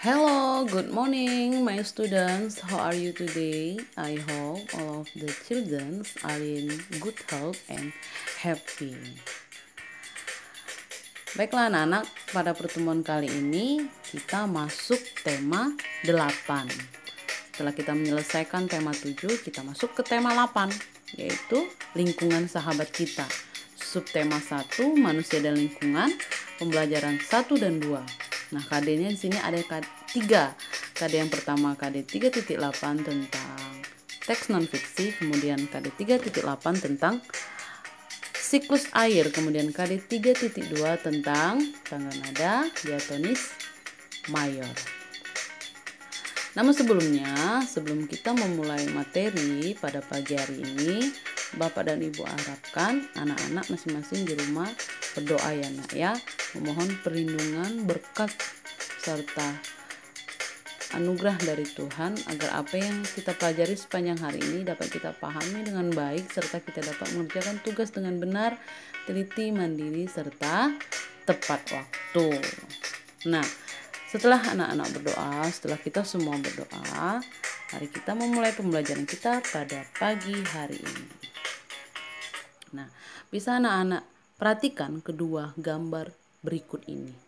Hello, good morning, my students. How are you today? I hope all of the children are in good health and happy. Baiklah anak-anak, pada pertemuan kali ini kita masuk tema 8. Setelah kita menyelesaikan tema 7, kita masuk ke tema 8, yaitu lingkungan sahabat kita. Subtema 1, manusia dan lingkungan, pembelajaran 1 dan 2. Nah, KD-nya di sini ada 3. KD yang pertama KD 3.8 tentang teks non-fiksi, kemudian KD 3.8 tentang siklus air, kemudian KD 3.2 tentang tangga nada diatonis mayor. Namun sebelum kita memulai materi pada pagi hari ini, Bapak dan Ibu harapkan anak-anak masing-masing di rumah berdoa ya nak ya, memohon perlindungan, berkat serta anugerah dari Tuhan agar apa yang kita pelajari sepanjang hari ini dapat kita pahami dengan baik serta kita dapat mengerjakan tugas dengan benar, teliti, mandiri serta tepat waktu. Nah, setelah anak-anak berdoa, setelah kita semua berdoa, mari kita memulai pembelajaran kita pada pagi hari ini. Nah, bisa anak-anak perhatikan kedua gambar berikut ini.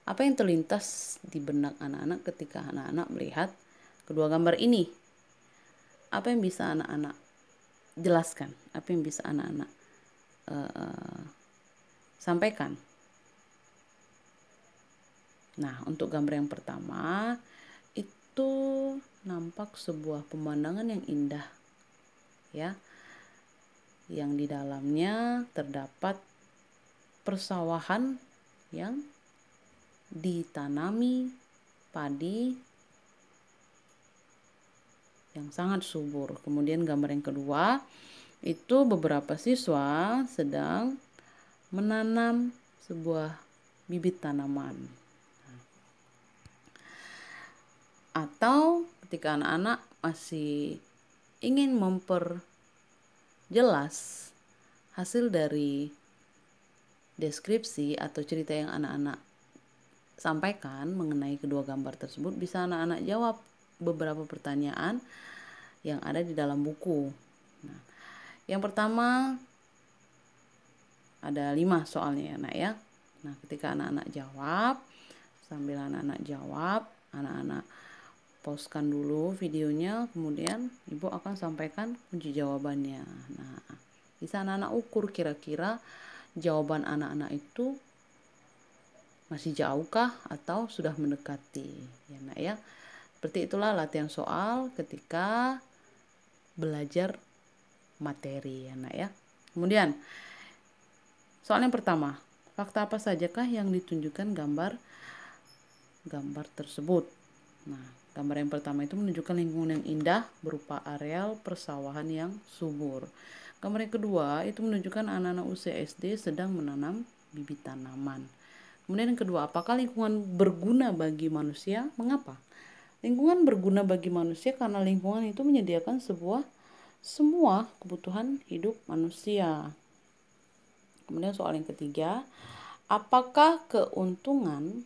Apa yang terlintas di benak anak-anak ketika anak-anak melihat kedua gambar ini? Apa yang bisa anak-anak jelaskan? Apa yang bisa anak-anak sampaikan? Nah, untuk gambar yang pertama itu nampak sebuah pemandangan yang indah, ya, yang di dalamnya terdapat persawahan yang ditanami padi yang sangat subur. Kemudian gambar yang kedua itu beberapa siswa sedang menanam sebuah bibit tanaman. Atau ketika anak-anak masih ingin memperjelas hasil dari deskripsi atau cerita yang anak-anak sampaikan mengenai kedua gambar tersebut, bisa anak-anak jawab beberapa pertanyaan yang ada di dalam buku. Nah, yang pertama ada 5 soalnya ya nak ya. Nah, ketika anak-anak jawab, sambil anak-anak jawab, anak-anak pauskan dulu videonya, kemudian ibu akan sampaikan kunci jawabannya. Nah, bisa anak-anak ukur kira-kira jawaban anak-anak itu masih jauhkah atau sudah mendekati, ya nak ya. Seperti itulah latihan soal ketika belajar materi, ya nak ya. Kemudian soal yang pertama, fakta apa sajakah yang ditunjukkan gambar tersebut? Nah, gambar yang pertama itu menunjukkan lingkungan yang indah berupa areal persawahan yang subur. Gambar yang kedua itu menunjukkan anak-anak usia SD sedang menanam bibit tanaman. Kemudian yang kedua, apakah lingkungan berguna bagi manusia? Mengapa? Lingkungan berguna bagi manusia karena lingkungan itu menyediakan semua kebutuhan hidup manusia. Kemudian soal yang ketiga, apakah keuntungan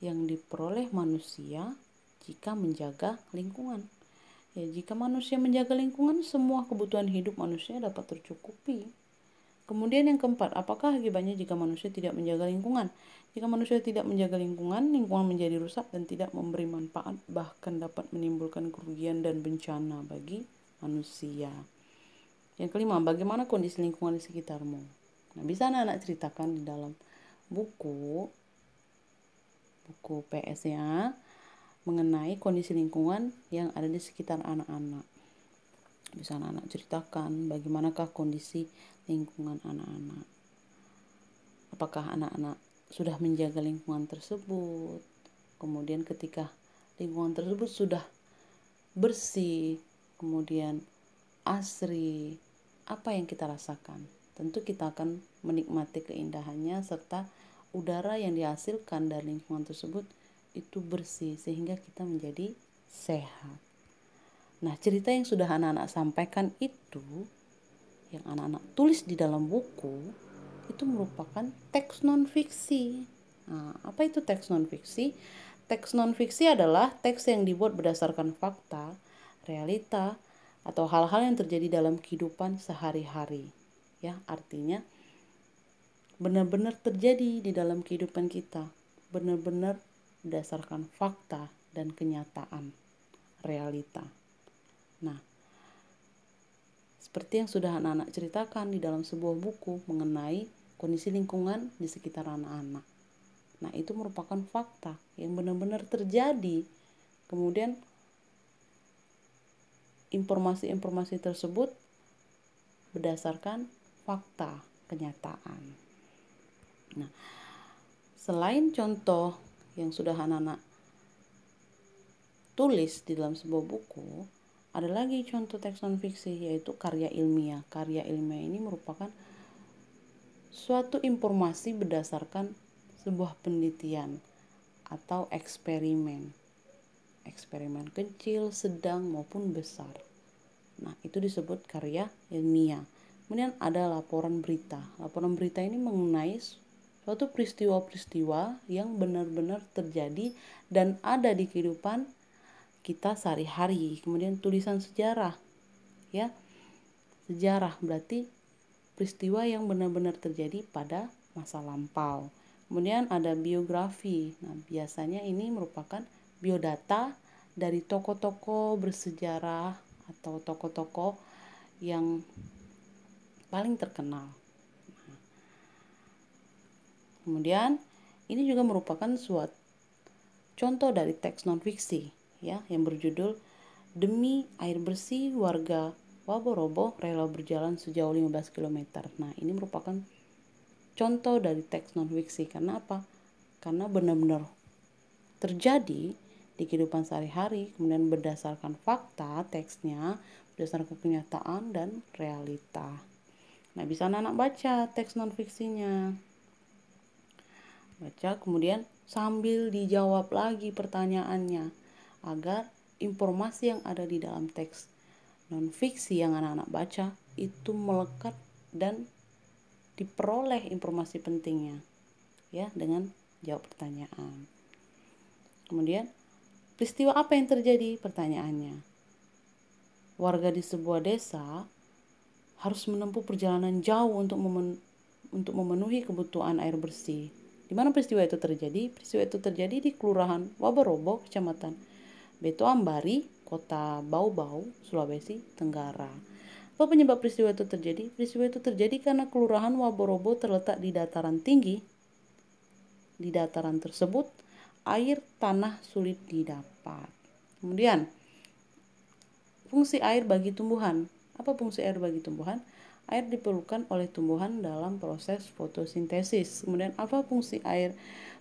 yang diperoleh manusia jika menjaga lingkungan? Ya, jika manusia menjaga lingkungan, semua kebutuhan hidup manusia dapat tercukupi. Kemudian yang keempat, apakah akibatnya jika manusia tidak menjaga lingkungan? Jika manusia tidak menjaga lingkungan menjadi rusak dan tidak memberi manfaat, bahkan dapat menimbulkan kerugian dan bencana bagi manusia. Yang kelima, bagaimana kondisi lingkungan di sekitarmu? Nah, bisa anak-anak ceritakan di dalam buku PS-nya mengenai kondisi lingkungan yang ada di sekitar anak-anak. Bisa anak-anak ceritakan bagaimanakah kondisi lingkungan anak-anak. Apakah anak-anak sudah menjaga lingkungan tersebut? Kemudian ketika lingkungan tersebut sudah bersih, kemudian asri, apa yang kita rasakan? Tentu kita akan menikmati keindahannya serta udara yang dihasilkan dari lingkungan tersebut itu bersih sehingga kita menjadi sehat. Nah, cerita yang sudah anak-anak sampaikan itu, yang anak-anak tulis di dalam buku, itu merupakan teks non-fiksi. Nah, apa itu teks non-fiksi? Teks non-fiksi adalah teks yang dibuat berdasarkan fakta, realita, atau hal-hal yang terjadi dalam kehidupan sehari-hari. Ya, artinya benar-benar terjadi di dalam kehidupan kita, benar-benar berdasarkan fakta dan kenyataan, realita. Nah, seperti yang sudah anak-anak ceritakan di dalam sebuah buku mengenai kondisi lingkungan di sekitar anak-anak. Nah, itu merupakan fakta yang benar-benar terjadi. Kemudian informasi-informasi tersebut berdasarkan fakta, kenyataan. Nah, selain contoh yang sudah anak-anak tulis di dalam sebuah buku, ada lagi contoh teks non-fiksi, yaitu karya ilmiah. Karya ilmiah ini merupakan suatu informasi berdasarkan sebuah penelitian atau eksperimen. Eksperimen kecil, sedang, maupun besar. Nah, itu disebut karya ilmiah. Kemudian ada laporan berita. Laporan berita ini mengenai suatu peristiwa-peristiwa yang benar-benar terjadi dan ada di kehidupan kita sehari-hari. Kemudian tulisan sejarah, ya. Sejarah berarti peristiwa yang benar-benar terjadi pada masa lampau. Kemudian ada biografi. Nah, biasanya ini merupakan biodata dari tokoh-tokoh bersejarah atau tokoh-tokoh yang paling terkenal. Kemudian ini juga merupakan suatu contoh dari teks non-fiksi, ya, yang berjudul Demi Air Bersih Warga Waborobo Rela Berjalan Sejauh 15 km. Nah, ini merupakan contoh dari teks non-fiksi. Karena apa? Karena benar-benar terjadi di kehidupan sehari-hari, kemudian berdasarkan fakta teksnya, berdasarkan kenyataan dan realita. Nah, bisa anak-anak baca teks non-fiksinya. Baca, kemudian sambil dijawab lagi pertanyaannya, agar informasi yang ada di dalam teks non-fiksi yang anak-anak baca itu melekat dan diperoleh informasi pentingnya, ya, dengan jawab pertanyaan. Kemudian, peristiwa apa yang terjadi? Pertanyaannya. Warga di sebuah desa harus menempuh perjalanan jauh untuk memenuhi kebutuhan air bersih. Di mana peristiwa itu terjadi? Peristiwa itu terjadi di Kelurahan Waborobo, Kecamatan Betoambari, Kota Bau-Bau, Sulawesi Tenggara. Apa penyebab peristiwa itu terjadi? Peristiwa itu terjadi karena Kelurahan Waborobo terletak di dataran tinggi. Di dataran tersebut, air tanah sulit didapat. Kemudian, fungsi air bagi tumbuhan. Apa fungsi air bagi tumbuhan? Air diperlukan oleh tumbuhan dalam proses fotosintesis. Kemudian apa fungsi air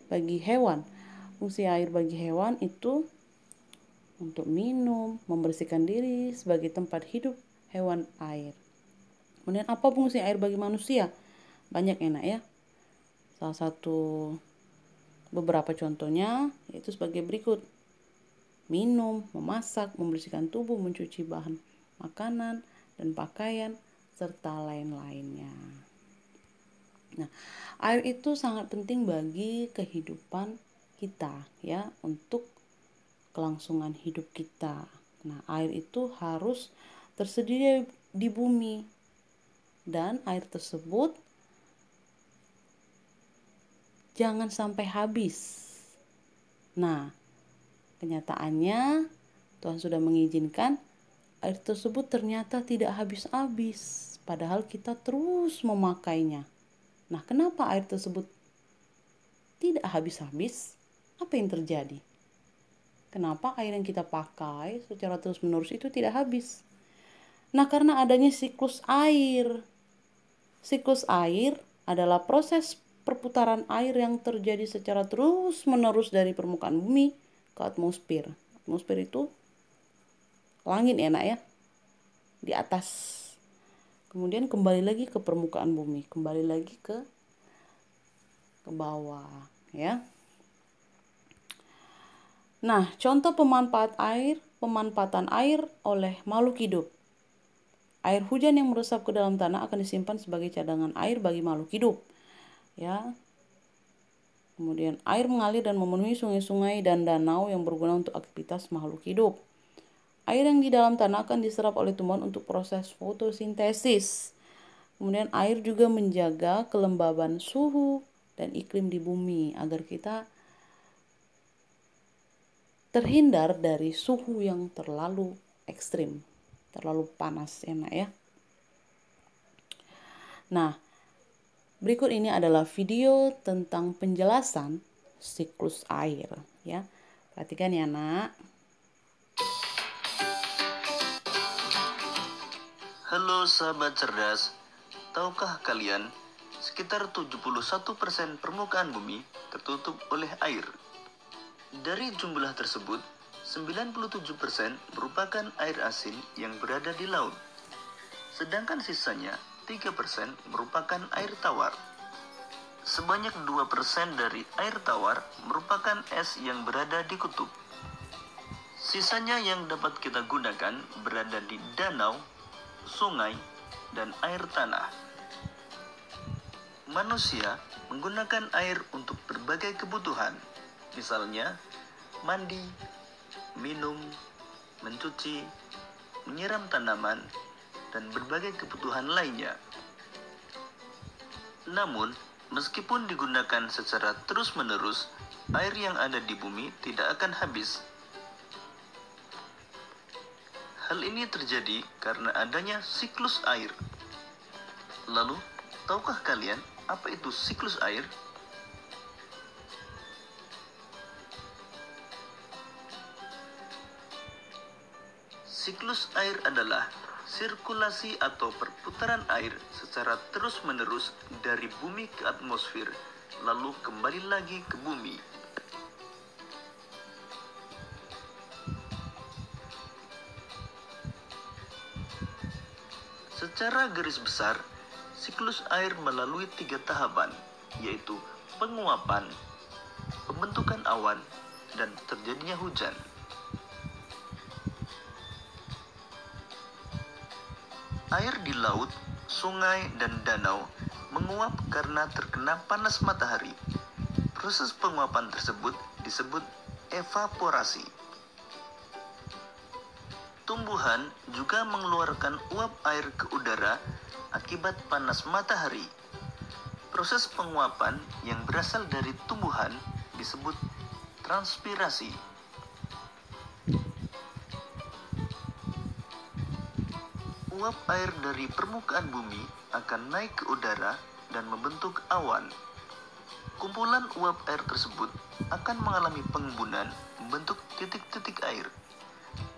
bagi hewan? Fungsi air bagi hewan itu untuk minum, membersihkan diri sebagai tempat hidup hewan air. Kemudian apa fungsi air bagi manusia? Banyak enak ya. Salah satu beberapa contohnya yaitu sebagai berikut. Minum, memasak, membersihkan tubuh, mencuci bahan makanan dan pakaian, serta lain-lainnya. Nah, air itu sangat penting bagi kehidupan kita, ya, untuk kelangsungan hidup kita. Nah, air itu harus tersedia di bumi dan air tersebut jangan sampai habis. Nah, kenyataannya Tuhan sudah mengizinkan air tersebut ternyata tidak habis-habis, padahal kita terus memakainya. Nah, kenapa air tersebut tidak habis-habis? Apa yang terjadi? Kenapa air yang kita pakai secara terus-menerus itu tidak habis? Nah, karena adanya siklus air. Siklus air adalah proses perputaran air yang terjadi secara terus-menerus dari permukaan bumi ke atmosfer. Atmosfer itu langit ya, nak ya, di atas. Kemudian kembali lagi ke permukaan bumi, kembali lagi ke bawah, ya. Nah, contoh pemanfaatan air oleh makhluk hidup. Air hujan yang meresap ke dalam tanah akan disimpan sebagai cadangan air bagi makhluk hidup. Ya. Kemudian air mengalir dan memenuhi sungai-sungai dan danau yang berguna untuk aktivitas makhluk hidup. Air yang di dalam tanah akan diserap oleh tumbuhan untuk proses fotosintesis. Kemudian air juga menjaga kelembaban suhu dan iklim di bumi agar kita terhindar dari suhu yang terlalu ekstrim, terlalu panas ya nak ya. Nah, berikut ini adalah video tentang penjelasan siklus air ya. Perhatikan ya nak. Halo sahabat cerdas, tahukah kalian sekitar 71% permukaan bumi tertutup oleh air. Dari jumlah tersebut, 97% merupakan air asin yang berada di laut. Sedangkan sisanya 3% merupakan air tawar. Sebanyak 2% dari air tawar merupakan es yang berada di kutub. Sisanya yang dapat kita gunakan berada di danau, sungai, dan air tanah. Manusia menggunakan air untuk berbagai kebutuhan, misalnya mandi, minum, mencuci, menyiram tanaman, dan berbagai kebutuhan lainnya. Namun, meskipun digunakan secara terus-menerus, air yang ada di bumi tidak akan habis. Hal ini terjadi karena adanya siklus air. Lalu, tahukah kalian apa itu siklus air? Siklus air adalah sirkulasi atau perputaran air secara terus-menerus dari bumi ke atmosfer, lalu kembali lagi ke bumi. Secara garis besar, siklus air melalui 3 tahapan, yaitu penguapan, pembentukan awan, dan terjadinya hujan. Air di laut, sungai, dan danau menguap karena terkena panas matahari. Proses penguapan tersebut disebut evaporasi. Tumbuhan juga mengeluarkan uap air ke udara akibat panas matahari. Proses penguapan yang berasal dari tumbuhan disebut transpirasi. Uap air dari permukaan bumi akan naik ke udara dan membentuk awan. Kumpulan uap air tersebut akan mengalami pengembunan membentuk titik-titik air.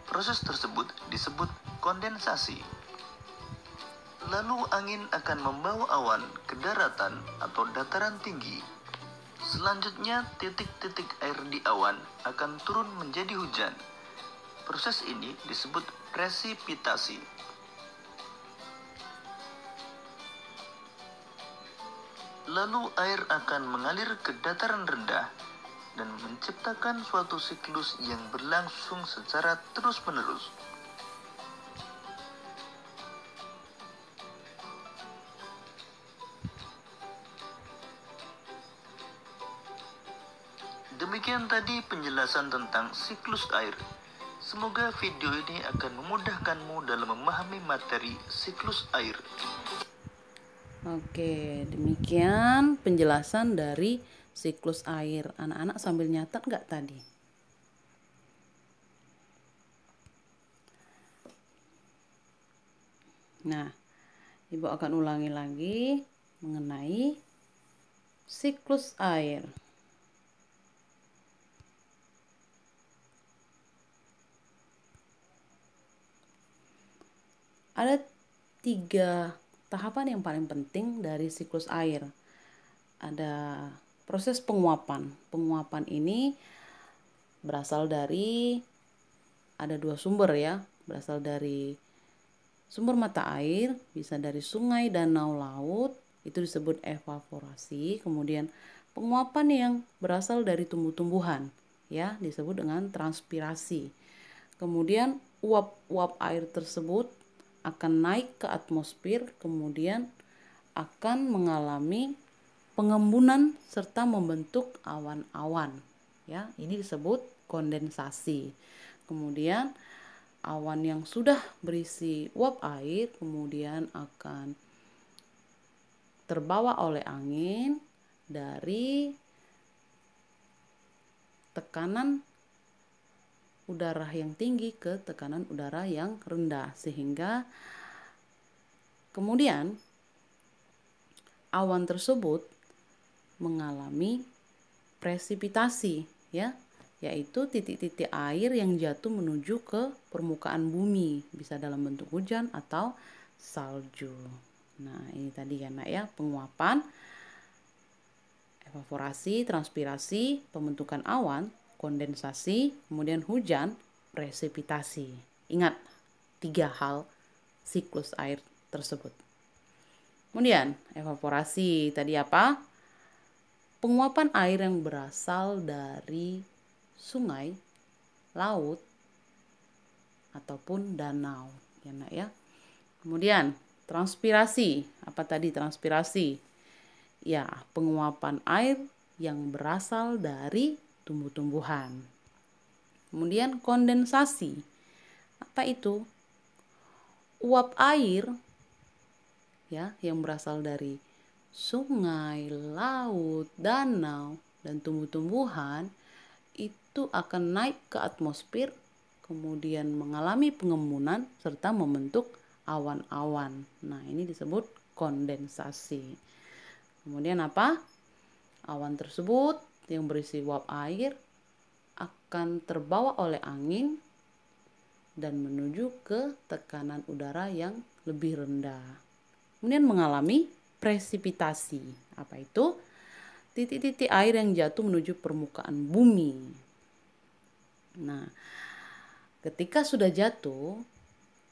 Proses tersebut disebut kondensasi. Lalu angin akan membawa awan ke daratan atau dataran tinggi. Selanjutnya titik-titik air di awan akan turun menjadi hujan. Proses ini disebut presipitasi. Lalu air akan mengalir ke dataran rendah dan menciptakan suatu siklus yang berlangsung secara terus-menerus. Demikian tadi penjelasan tentang siklus air. Semoga video ini akan memudahkanmu dalam memahami materi siklus air. Oke, demikian penjelasan dari siklus air. Anak-anak sambil nyatet nggak tadi? Nah, Ibu akan ulangi lagi mengenai siklus air. Ada 3 tahapan yang paling penting dari siklus air. Ada proses penguapan. Penguapan ini berasal dari ada 2 sumber ya, berasal dari sumber mata air, bisa dari sungai, danau, laut, itu disebut evaporasi. Kemudian penguapan yang berasal dari tumbuh-tumbuhan ya, disebut dengan transpirasi. Kemudian uap-uap air tersebut akan naik ke atmosfer, kemudian akan mengalami pengembunan serta membentuk awan-awan. Ya, ini disebut kondensasi. Kemudian awan yang sudah berisi uap air kemudian akan terbawa oleh angin dari tekanan udara yang tinggi ke tekanan udara yang rendah, sehingga kemudian awan tersebut mengalami presipitasi, ya, yaitu titik-titik air yang jatuh menuju ke permukaan bumi, bisa dalam bentuk hujan atau salju. Nah, ini tadi ya Nak ya, penguapan, evaporasi, transpirasi, pembentukan awan, kondensasi, kemudian hujan, presipitasi. Ingat 3 hal siklus air tersebut. Kemudian evaporasi tadi apa? Penguapan air yang berasal dari sungai, laut, ataupun danau, ya Nak ya. Kemudian transpirasi, apa tadi transpirasi? Ya, penguapan air yang berasal dari tumbuh-tumbuhan. Kemudian kondensasi, apa itu? Uap air ya yang berasal dari sungai, laut, danau, dan tumbuh-tumbuhan itu akan naik ke atmosfer, kemudian mengalami pengembunan serta membentuk awan-awan. Nah, ini disebut kondensasi. Kemudian apa? Awan tersebut yang berisi uap air akan terbawa oleh angin dan menuju ke tekanan udara yang lebih rendah. Kemudian mengalami presipitasi. Apa itu? Titik-titik air yang jatuh menuju permukaan bumi. Nah, ketika sudah jatuh,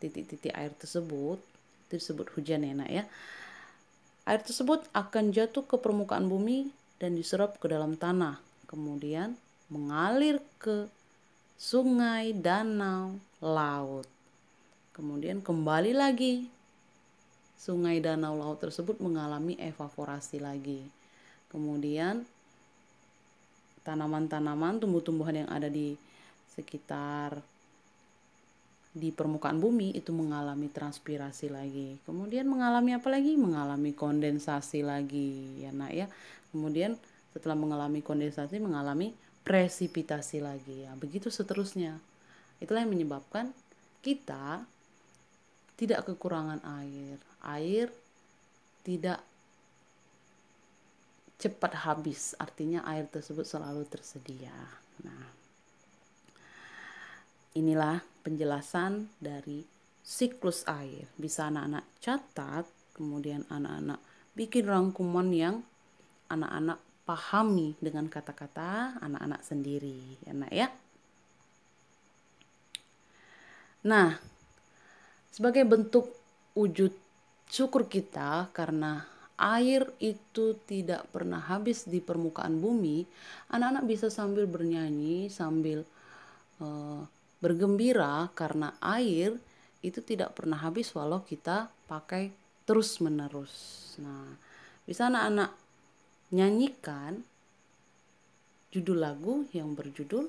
titik-titik air tersebut, itu disebut hujan ya Nak ya. Air tersebut akan jatuh ke permukaan bumi dan diserap ke dalam tanah. Kemudian mengalir ke sungai, danau, laut. Kemudian kembali lagi. Sungai, danau, laut tersebut mengalami evaporasi lagi. Kemudian tanaman-tanaman, tumbuh-tumbuhan yang ada di sekitar di permukaan bumi itu mengalami transpirasi lagi. Kemudian mengalami apa lagi? Mengalami kondensasi lagi, ya Nak ya. Kemudian setelah mengalami kondensasi mengalami presipitasi lagi. Ya, begitu seterusnya. Itulah yang menyebabkan kita tidak kekurangan air. Air tidak cepat habis, artinya air tersebut selalu tersedia. Nah, inilah penjelasan dari siklus air. Bisa anak-anak catat, kemudian anak-anak bikin rangkuman yang anak-anak pahami dengan kata-kata anak-anak sendiri, ya Nak ya. Nah, sebagai bentuk wujud syukur kita karena air itu tidak pernah habis di permukaan bumi, anak-anak bisa sambil bernyanyi, sambil bergembira karena air itu tidak pernah habis walau kita pakai terus-menerus. Nah, bisa anak-anak nyanyikan judul lagu yang berjudul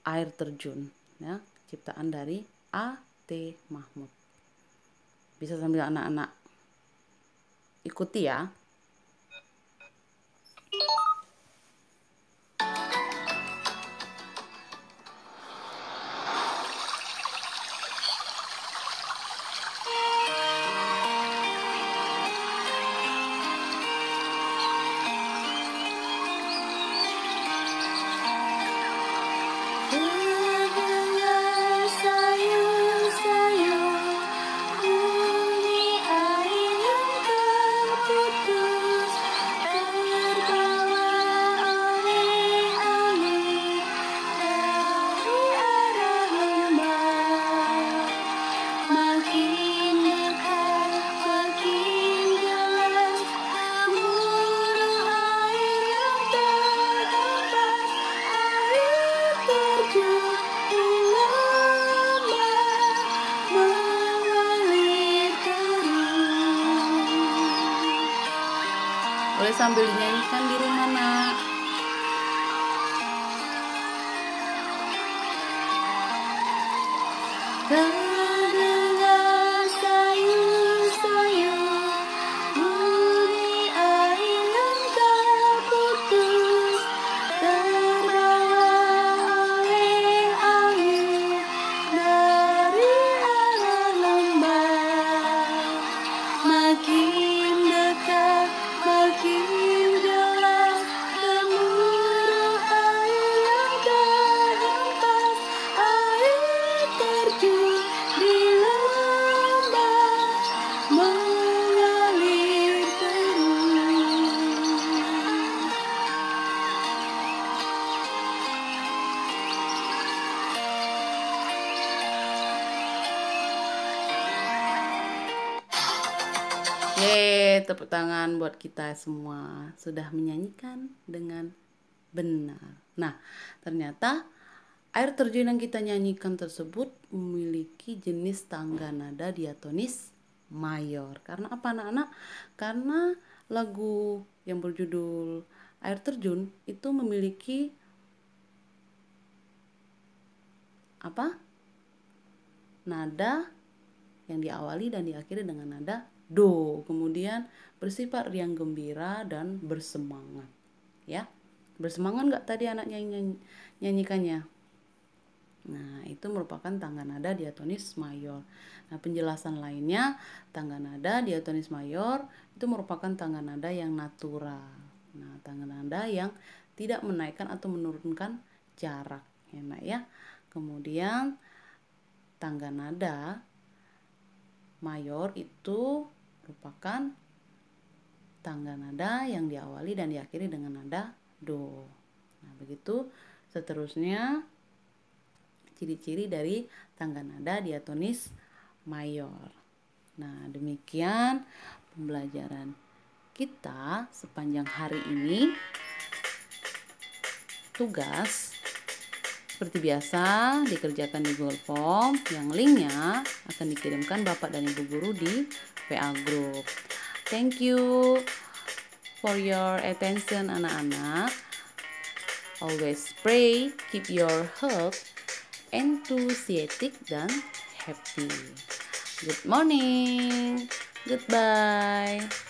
Air Terjun, ya, ciptaan dari A.T. Mahmud. Bisa sambil anak-anak ikuti ya. Sayur-sayur, bumi air yang terputus. sambil dinyanyikan di rumah, nak. Terdengar sayup-sayup bunyi air yang terputus, terbawa oleh angin dari arah lembah. Makin dekat, makin jelas gemuruh air yang terhempas, air terjun di lembah mengalir terus. Yeay, tepuk tangan buat kita semua. Sudah menyanyikan dengan benar. Nah, ternyata air terjun yang kita nyanyikan tersebut memiliki jenis tangga nada diatonis mayor. Karena apa, anak-anak? Karena lagu yang berjudul Air Terjun itu memiliki apa? Nada yang diawali dan diakhiri dengan nada do, kemudian bersifat riang gembira dan bersemangat, ya. Bersemangat nggak tadi anak nyanyikannya? Nah, itu merupakan tangga nada diatonis mayor. Nah, penjelasan lainnya, tangga nada diatonis mayor itu merupakan tangga nada yang natural. Nah, tangga nada yang tidak menaikkan atau menurunkan jarak, ya, nak, ya. Kemudian tangga nada mayor itu merupakan tangga nada yang diawali dan diakhiri dengan nada do. Nah, begitu seterusnya ciri-ciri dari tangga nada diatonis mayor. Nah, demikian pembelajaran kita sepanjang hari ini. Tugas seperti biasa dikerjakan di Google Form, yang linknya akan dikirimkan Bapak dan Ibu Guru di PA Group. Thank you for your attention, anak-anak. Always pray, keep your health enthusiastic dan happy. Good morning. Goodbye.